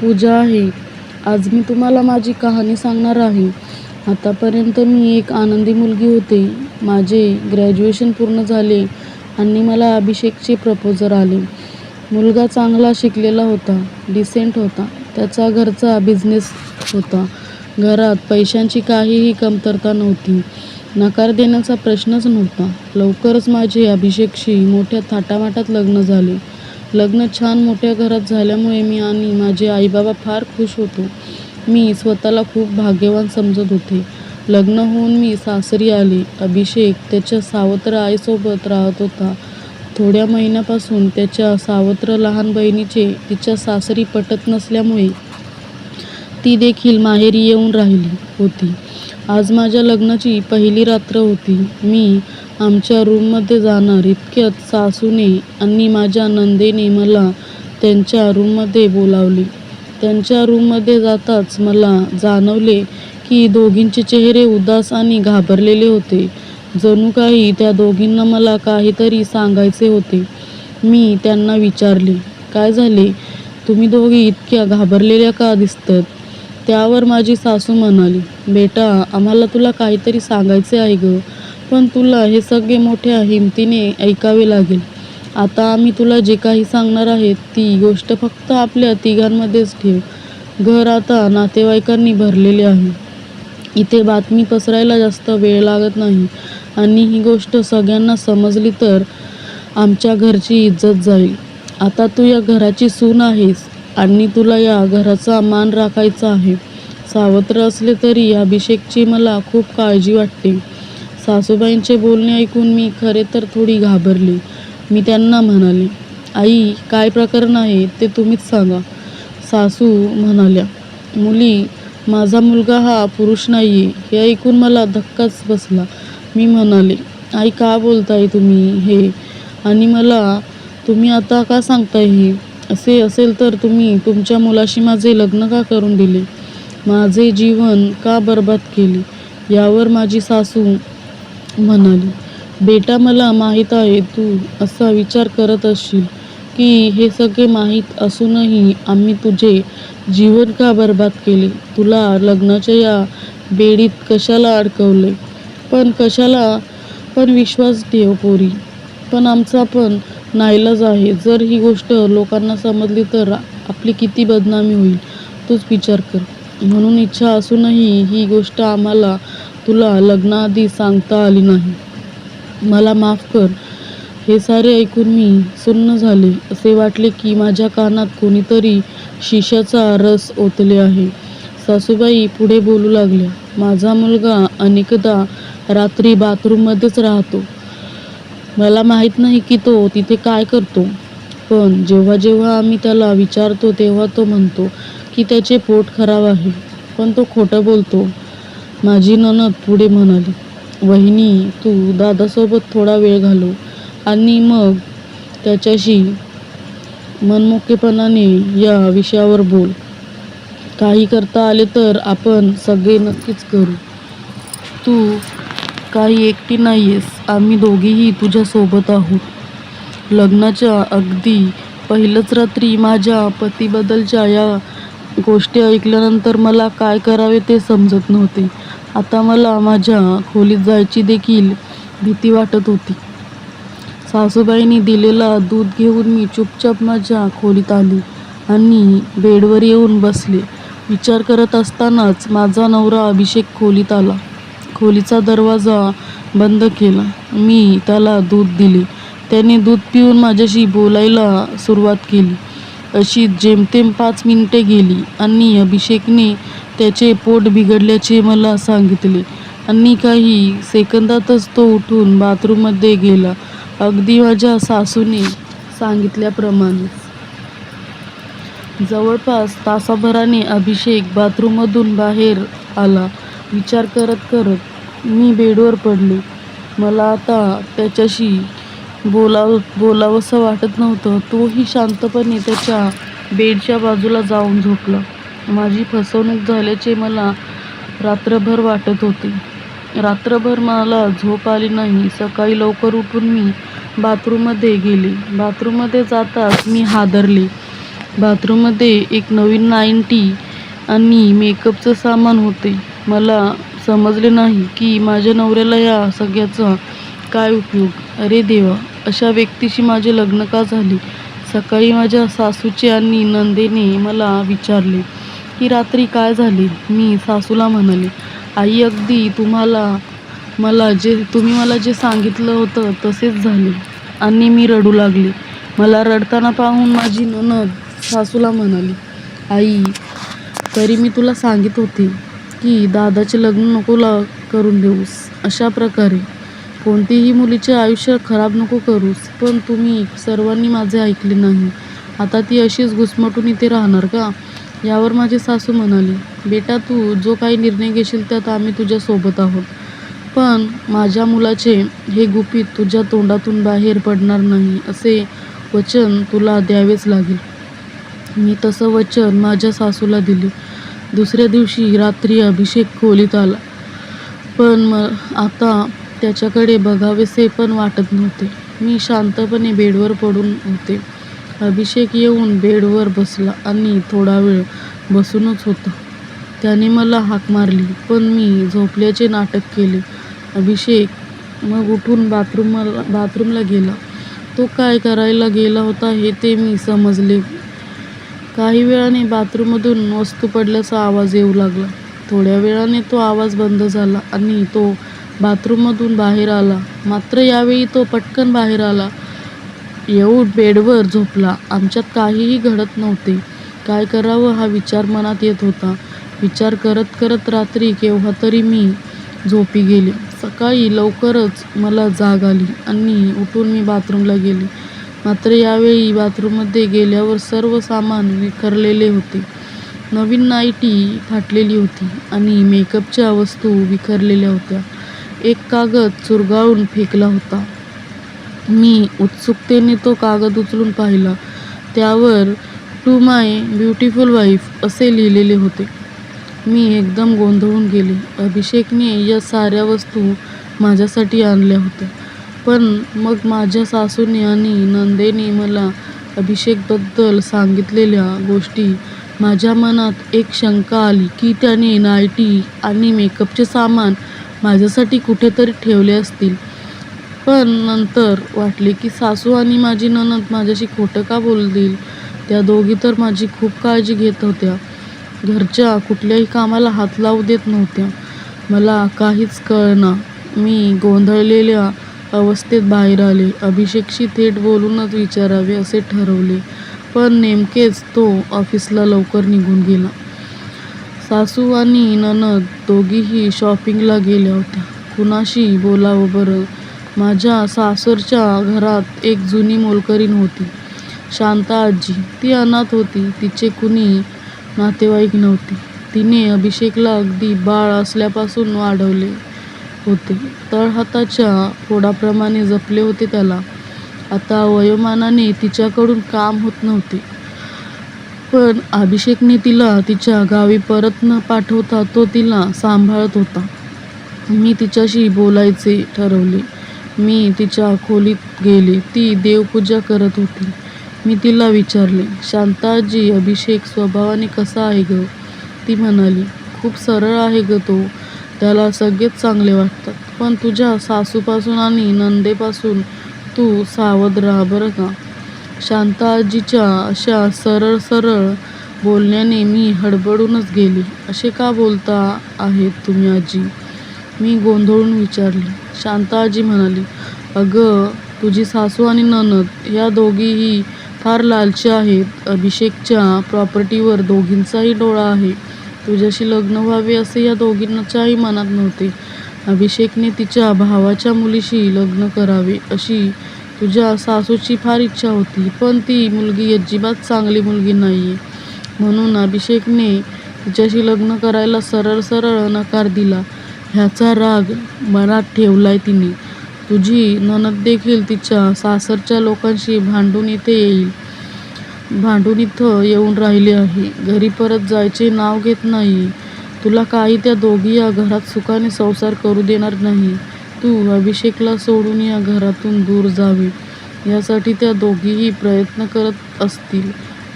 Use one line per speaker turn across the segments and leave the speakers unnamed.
पूजा आहे. आज मी तुम्हाला माझी कहाणी सांगणार आहे. आतापर्यंत मी एक आनंदी मुलगी होते. माझे ग्रॅज्युएशन पूर्ण झाले आणि मला अभिषेकचे प्रपोजल आले. मुलगा चांगला शिकलेला होता, डिसेंट होता. त्याचा घरचा बिझनेस होता. घरात पैशांची काहीही कमतरता नव्हती. नकार देण्याचा प्रश्नच नव्हता. लवकरच माझे अभिषेकशी मोठ्या थाटामाटात लग्न झाले. लग्न छान मोठ्या घरात झाल्यामुळे मी आणि माझे आईबाबा फार खुश होतो. मी स्वतःला खूप भाग्यवान समजत होते. लग्न होऊन मी सासरी आले. अभिषेक त्याच्या सावत्र आईसोबत राहत होता. थोड्या महिन्यापासून त्याच्या सावत्र लहान बहिणीचे तिच्या सासरी पटत नसल्यामुळे ती देखील माहेरी येऊन राहिली होती. आज माझ्या लग्नाची पहिली रात्र होती. मी आमच्या रूममध्ये जाणार इतक्यात सासूने आणि माझ्या नंदेने मला त्यांच्या रूममध्ये बोलावले. त्यांच्या रूममध्ये जाताच मला जाणवले की दोघींचे चेहरे उदास आणि घाबरलेले होते. जणू काही त्या दोघींना मला काहीतरी सांगायचे होते. मी त्यांना विचारले, काय झाले? तुम्ही दोघी इतक्या घाबरलेल्या का दिसतात? त्यावर माझी सासू म्हणाली, बेटा, आम्हाला तुला काहीतरी सांगायचे आहे गं, पण तुला हे सगळे मोठ्या हिमतीने ऐकावे लागेल. आता आम्ही तुला जे काही सांगणार आहे ती गोष्ट फक्त आपल्या तिघांमध्येच ठेव. घर आता नातेवाईकांनी भरलेले आहे. इथे बातमी पसरायला जास्त वेळ लागत नाही आणि ही गोष्ट सगळ्यांना समजली तर आमच्या घरची इज्जत जाईल. आता तू या घराची सून आहेस आणि तुला या घराचा मान राखायचा आहे. सावत्र असले तरी अभिषेकची मला खूप काळजी वाटते. सासूबाईंचे बोलणे ऐकून मी खरे तर थोडी घाबरली. मी त्यांना म्हणाले, आई, काय प्रकरण आहे ते तुम्हीच सांगा. सासू म्हणाल्या, मुली, माझा मुलगा हा पुरुष नाहीये. हे ऐकून मला धक्काच बसला. मी म्हणाले, आई, का बोलताय तुम्ही हे? आणि मला तुम्ही आता का सांगताय हे? असे असेल तर तुम्ही तुमच्या मुलाशी माझे लग्न का करून दिले? माझे जीवन का बर्बाद केले? यावर माझी सासू म्हणाली, बेटा, मला माहीत आहे तू असा विचार करत असशील की हे सगळे माहीत असूनही आम्ही तुझे जीवन का बर्बाद केले. तुला लग्नाच्या या बेडीत कशाला अडकवले? पण विश्वास ठेव पोरी, पण आमचा पण नाईलाज आहे. जर ही गोष्ट लोकांना समजली तर आपली किती बदनामी होईल तूच विचार कर. म्हणून इच्छा असूनही ही गोष्ट आम्हाला तुला लग्नाआधी सांगता आली नाही. मला माफ कर. हे सारे ऐकून मी सुन्न झाले. असे वाटले की माझ्या कानात कोणीतरी शिशाचा रस ओतले आहे. सासूबाई पुढे बोलू लागल्या, माझा मुलगा अनेकदा रात्री बाथरूममध्येच राहतो. मला माहीत नाही की तो तिथे काय करतो, पण जेव्हा जेव्हा आम्ही त्याला विचारतो तेव्हा तो म्हणतो की त्याचे पोट खराब आहे, पण तो खोटं बोलतो. माझी नणद पुढे म्हणाली, वहिनी, तू दादासोबत थोडा वेळ घालव आणि मग त्याच्याशी मनमोकळेपणाने या विषयावर बोल. काही करता आले तर आपण सगळे नक्कीच करू. तू काही एकटी नाहीयेस. आम्ही दोघीही तुझ्या सोबत आहोत. लग्नाच्या अगदी पहिल्याच रात्री माझ्या पतीबद्दलच्या या गोष्टी ऐकल्यानंतर मला काय करावे ते समजत नव्हते. आता मला माझ्या खोलीत जायची देखील भीती वाटत होती. सासूबाईंनी दिलेला दूध घेऊन मी चुपचाप माझ्या खोलीत आले आणि बेडवर येऊन बसले. विचार करत असतानाच माझा नवरा अभिषेक खोलीत आला. खोलीचा दरवाजा बंद केला. मी त्याला दूध दिले. त्याने दूध पिऊन माझ्याशी बोलायला सुरुवात केली. अशी जेमतेम 5 मिनिटे गेली आणि अभिषेकने त्याचे पोट बिघडल्याचे मला सांगितले आणि काही सेकंदातच तो उठून बाथरूममध्ये गेला, अगदी माझ्या सासूने सांगितल्याप्रमाणे. जवळपास तासाभराने अभिषेक बाथरूममधून बाहेर आला. विचार करत करत मी बेडवर पडले. मला आता त्याच्याशी बोलावंसं वाटत नव्हतं. तोही शांतपणे त्याच्या बेडच्या बाजूला जाऊन झोपला. माझी फसवणूक झाल्याचे मला रात्रभर वाटत होते. रात्रभर मला झोप आली नाही. सकाळी लवकर उठून मी बाथरूममध्ये गेले. बाथरूममध्ये जाताच मी हादरले. बाथरूममध्ये एक नवीन नाईन्टी आणि मेकअपचं सामान होते. मला समजले नाही की माझ्या नवऱ्याला या सगळ्याचा काय उपयोग. अरे देवा, अशा व्यक्तीशी माझे लग्न का झाले? सकाळी माझ्या सासूचे आणि नंदेने मला विचारले की रात्री काय झाले. मी सासूला म्हणाले, आई अगदी तुम्ही मला जे सांगितलं होतं तसेच झाले. आणि मी रडू लागले. मला रडताना पाहून माझी नणद सासूला म्हणाली, आई तरी मी तुला सांगित होते की दादाचे लग्न नको करून देऊस. अशा प्रकारे कोणतीही मुलीचे आयुष्य खराब नको करूस. पण तुम्ही सर्वांनी माझे ऐकले नाही. आता ती अशीच घुसमटून इथे राहणार का? यावर माझी सासू म्हणाली, बेटा तू जो काही निर्णय घेशील त्यात आम्ही तुझ्या सोबत आहोत. पण माझ्या मुलाचे हे गुपित तुझ्या तोंडातून बाहेर पडणार नाही असे वचन तुला द्यावेच लागेल. मी तसं वचन माझ्या सासूला दिले. दुसऱ्या दिवशी रात्री अभिषेक खोलीत आला. पण आता त्याच्याकडे बघावेसे पण वाटत नव्हते. मी शांतपणे बेडवर पडून होते. अभिषेक येऊन बेडवर बसला आणि थोडा वेळ बसूनच होता. त्याने मला हाक मारली, पण मी झोपल्याचे नाटक केले. अभिषेक मग उठून बाथरूमला गेला. तो काय करायला गेला होता हे ते मी समजले. काही वेळाने बाथरूममधून वस्तू पडल्याचा आवाज येऊ लागला. थोड्या वेळाने तो आवाज बंद झाला आणि तो बाथरूममधून बाहेर आला. मात्र यावेळी तो पटकन बाहेर आला, येऊन बेडवर झोपला. आमच्यात काहीही घडत नव्हते. काय करावं हा विचार मनात येत होता. विचार करत करत रात्री केव्हा तरी मी झोपी गेले. सकाळी लवकरच मला जाग आली आणि उठून मी बाथरूमला गेले. मात्र यावेळी बाथरूममध्ये गेल्यावर सर्व सामान विखरलेले होते. नवीन नाईटी फाटलेली होती आणि मेकअपच्या वस्तू विखरलेल्या होत्या. एक कागद चुरगाळून फेकला होता. मी उत्सुकतेने तो कागद उचलून पाहिला. त्यावर टू माय ब्युटिफुल वाईफ असे लिहिलेले होते. मी एकदम गोंधळून गेले. अभिषेकने या साऱ्या वस्तू माझ्यासाठी आणल्या होत्या. पण मग माझ्या सासूने आणि नंदेने मला अभिषेकबद्दल सांगितलेल्या गोष्टी माझ्या मनात एक शंका आली की त्याने नाईटी आणि मेकअपचे सामान माझ्यासाठी कुठेतरी ठेवले असतील. पण नंतर वाटले की सासू आणि माझी नणद माझ्याशी खोटं का बोलतील? त्या दोघी तर माझी खूप काळजी घेत होत्या. घरच्या कुठल्याही कामाला हात लावू देत नव्हत्या. मला काहीच कळेना. मी गोंधळलेल्या अवस्थेत बाहेर आले. अभिषेकशी थेट बोलूनच विचारावे असे ठरवले. पण नेमकेच तो ऑफिसला लवकर निघून गेला. सासू आणि नणद दोघीही शॉपिंगला गेल्या होत्या. कुणाशी बोलावं बरं? माझ्या सासरच्या घरात एक जुनी मोलकरीण होती, शांता आजी. ती अनाथ होती. तिचे कुणी नातेवाईक नव्हते. तिने अभिषेकला अगदी बाळ असल्यापासून वाढवले होते. तळहाताच्या फोडाप्रमाणे जपले होते त्याला. आता वयोमानाने तिच्याकडून काम होत नव्हते. पण अभिषेकने तिला तिच्या गावी परत न पाठवता तो तिला सांभाळत होता. मी तिच्याशी बोलायचे ठरवले. मी तिच्या खोलीत गेले. ती देवपूजा करत होती. मी तिला विचारले, शांताजी अभिषेक स्वभावाने कसा आहे ग? ती म्हणाली, खूप सरळ आहे ग तो. त्याला सगळेच चांगले वाटतात. पण तुझ्या सासूपासून आणि नंदेपासून तू सावध राहा बरं का. शांताजीच्या अशा सरळ सरळ बोलण्याने मी हडबडूनच गेले. असे का बोलता आहेत तुम्ही आजी? मी गोंधळून विचारले. शांताजी म्हणाली, अगं तुझी सासू आणि नणद या दोघीही फार लालची आहेत. अभिषेकच्या प्रॉपर्टीवर दोघींचाही डोळा आहे. तुझ्याशी लग्न व्हावे असे या दोघींच्याही मनात नव्हते. अभिषेकने तिच्या भावाच्या मुलीशी लग्न करावे अशी तुझ्या सासूची फार इच्छा होती. पण ती मुलगी अजिबात चांगली मुलगी नाहीये. म्हणून अभिषेकने तिच्याशी लग्न करायला सरळ सरळ नकार दिला. ह्याचा राग मनात ठेवलाय तिने. तुझी नणद देखील तिच्या सासरच्या लोकांशी भांडून इथं येऊन राहिली आहे. घरी परत जायचे नाव घेत नाही. तुला काही त्या दोघी या घरात सुखाने संसार करू देणार नाही. तू अभिषेकला सोडून या घरातून दूर जावे यासाठी त्या दोघीही प्रयत्न करत असतील.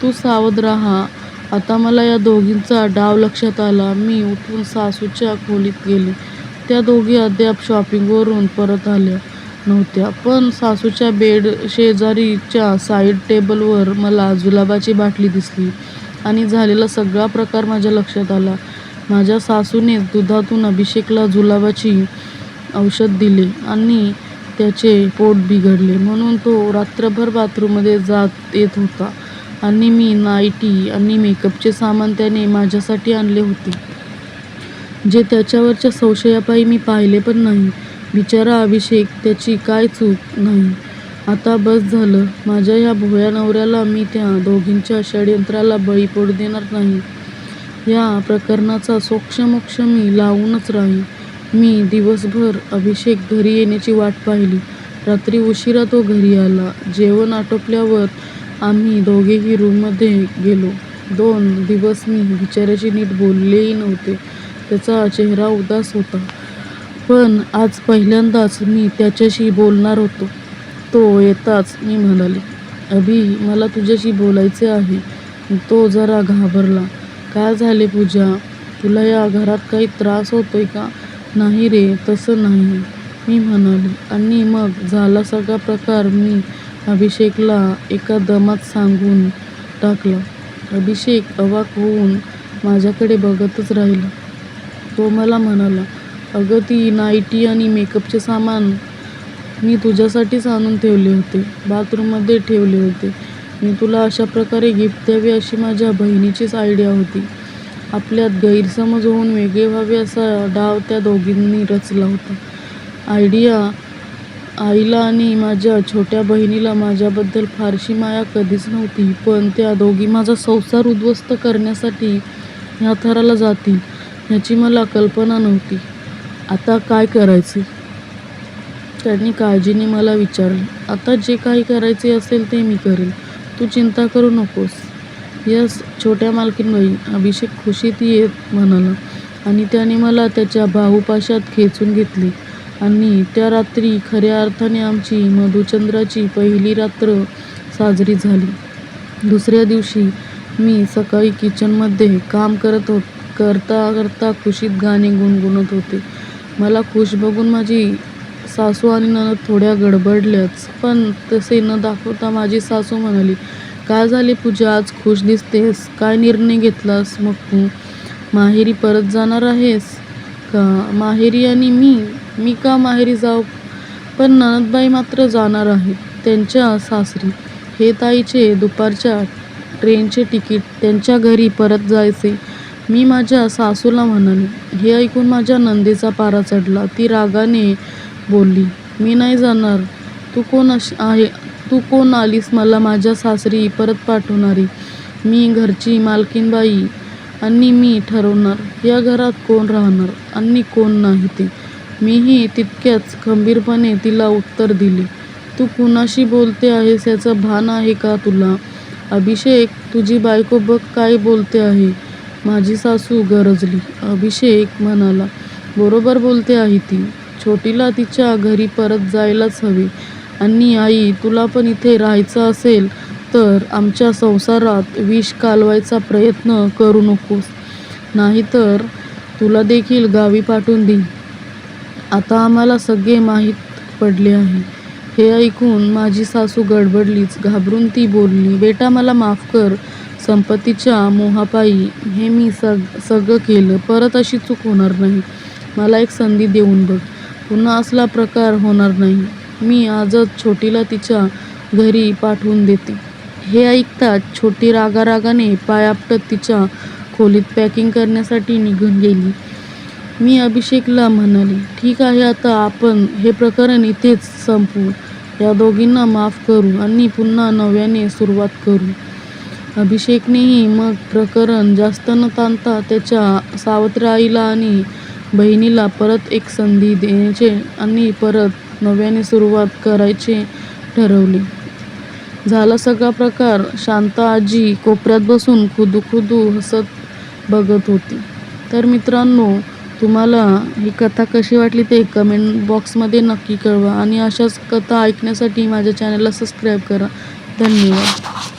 तू सावध राहा. आता मला या दोघींचा डाव लक्षात आला. मी उठून सासूच्या खोलीत गेले. त्या दोघी अद्याप शॉपिंगवरून परत आल्या नव्हत्या, पण सासूच्या बेड शेजारीच्या साईड टेबलवर मला जुलाबाची बाटली दिसली आणि झालेला सगळा प्रकार माझ्या लक्षात आला. माझ्या सासूनेच दुधातून अभिषेकला जुलाबाची औषध दिले आणि त्याचे पोट बिघडले म्हणून तो रात्रभर बाथरूममध्ये जात येत होता आणि मी नाईटी आणि मेकअपचे सामान त्याने माझ्यासाठी आणले होते, जे त्याच्यावरच्या संशयापायी मी पाहिले पण नाही. बिचारा अभिषेक, त्याची काय चूक नाही. आता बस झालं. माझ्या ह्या भोळ्या नवऱ्याला मी त्या दोघींच्या षड्यंत्राला बळी पडू देणार नाही. या प्रकरणाचा सोक्षमोक्ष मी लावूनच राहील. मी दिवसभर अभिषेक घरी येण्याची वाट पाहिली. रात्री उशिरा तो घरी आला. जेवण आटोपल्यावर आम्ही दोघेही रूममध्ये गेलो. 2 दिवस मी बिचाऱ्याशी नीट बोललेही नव्हते. त्याचा चेहरा उदास होता, पण आज पहिल्यांदाच मी त्याच्याशी बोलणार होतो. तो येताच मी म्हणाले, अभि, मला तुझ्याशी बोलायचे आहे. तो जरा घाबरला. काय झाले पूजा? तुला या घरात काही त्रास होतोय का? नाही रे, तसं नाही, मी म्हणाले. आणि मग झाला सगळा प्रकार मी अभिषेकला एका दमात सांगून टाकला. अभिषेक अवाक होऊन माझ्याकडे बघतच राहिला. तो मला म्हणाला, अगं, ती नाईटी आणि मेकअपचे सामान मी तुझ्यासाठीच आणून ठेवले होते. बाथरूममध्ये ठेवले होते. मी तुला अशा प्रकारे गिफ्ट द्यावे अशी माझ्या बहिणीचीच आयडिया होती. आपल्यात गैरसमज होऊन वेगळे व्हावे असा डाव त्या दोघींनी रचला होता. आयडिया आईला आणि माझ्या छोट्या बहिणीला माझ्याबद्दल फारशी माया कधीच नव्हती, पण त्या दोघी माझा संसार उद्ध्वस्त करण्यासाठी ह्या थराला जातील ह्याची मला कल्पना नव्हती. आता काय करायचे? त्यांनी काळजीने मला विचारले. आता जे काही करायचे असेल ते मी करेन. तू चिंता करू नकोस. यस, छोट्या मालकीणबाई, अभिषेक खुशीत येत म्हणाला आणि त्याने मला त्याच्या बाहुपाशात खेचून घेतले. आणि त्या रात्री खऱ्या अर्थाने आमची मधुचंद्राची पहिली रात्र साजरी झाली. दुसऱ्या दिवशी मी सकाळी किचनमध्ये काम करता करता खुशीत गाणे गुणगुणत होते. मला खुश बघून माझी सासू आणि नणद थोड्या गडबडल्याच, पण तसे न दाखवता माझी सासू म्हणाली, काय झाले पूजा, आज खुश दिसतेस? काय निर्णय घेतलास मग तू? माहेरी परत जाणार आहेस का? माहेरी? आणि मी का माहेरी जाऊ? पण नणदबाई मात्र जाणार आहेत त्यांच्या सासरी. हे ताईचे दुपारच्या ट्रेनचे तिकीट, त्यांच्या घरी परत जायचे. मी माझ्या सासूला म्हणाले. हे ऐकून माझ्या नंदेचा पारा चढला. ती रागाने बोलली, मी नाही जाणार. तू कोण आलीस मला माझ्या सासरी परत पाठवणारी? मी घरची मालकीणबाई आणि मी ठरवणार या घरात कोण राहणार आणि कोण नाही ते. मीही तितक्याच खंबीरपणे तिला उत्तर दिले. तू कुणाशी बोलते आहेस याचं भान आहे का तुला? अभिषेक, तुझी बायको बघ काय बोलते आहे. माझी सासू गरजली. अभिषेक म्हणाला, बरोबर बोलते आहे ती. छोटीला तिच्या घरी परत जायलाच हवे. आणि आई, तुला पण इथे राहायचं असेल तर आमच्या संसारात विष कालवायचा प्रयत्न करू नकोस, नाहीतर तुला देखील गावी पाठवून देईन. आता आम्हाला सगळे माहीत पडले आहे. हे ऐकून माझी सासू गडबडलीच. घाबरून ती बोलली, बेटा मला माफ कर. संपत्तीच्या मोहापायी हे मी सगळं केलं. परत अशी चूक होणार नाही. मला एक संधी देऊन बघ. पुन्हा असला प्रकार होणार नाही. मी आजच छोटीला तिच्या घरी पाठवून देते. हे ऐकताच छोटी रागारागाने पाय आपटत तिच्या खोलीत पॅकिंग करण्यासाठी निघून गेली. मी अभिषेकला म्हणाले, ठीक आहे, आता आपण हे प्रकरण इथेच संपवू. या दोघींना माफ करू आणि पुन्हा नव्याने सुरुवात करू. अभिषेकनेही मग प्रकरण जास्त न ताणता त्याच्या सावत्र आईला आणि बहिणीला परत एक संधी देण्याचे आणि परत नव्याने सुरुवात करायचे ठरवले. झाला सगळा प्रकार. शांता आजी कोपऱ्यात बसून खुदू हसत बघत होती. तर मित्रांनो, तुम्हाला ही कथा कशी वाटली ते कमेंट बॉक्समध्ये नक्की कळवा आणि अशाच कथा ऐकण्यासाठी माझ्या चॅनलला सबस्क्राईब करा. धन्यवाद.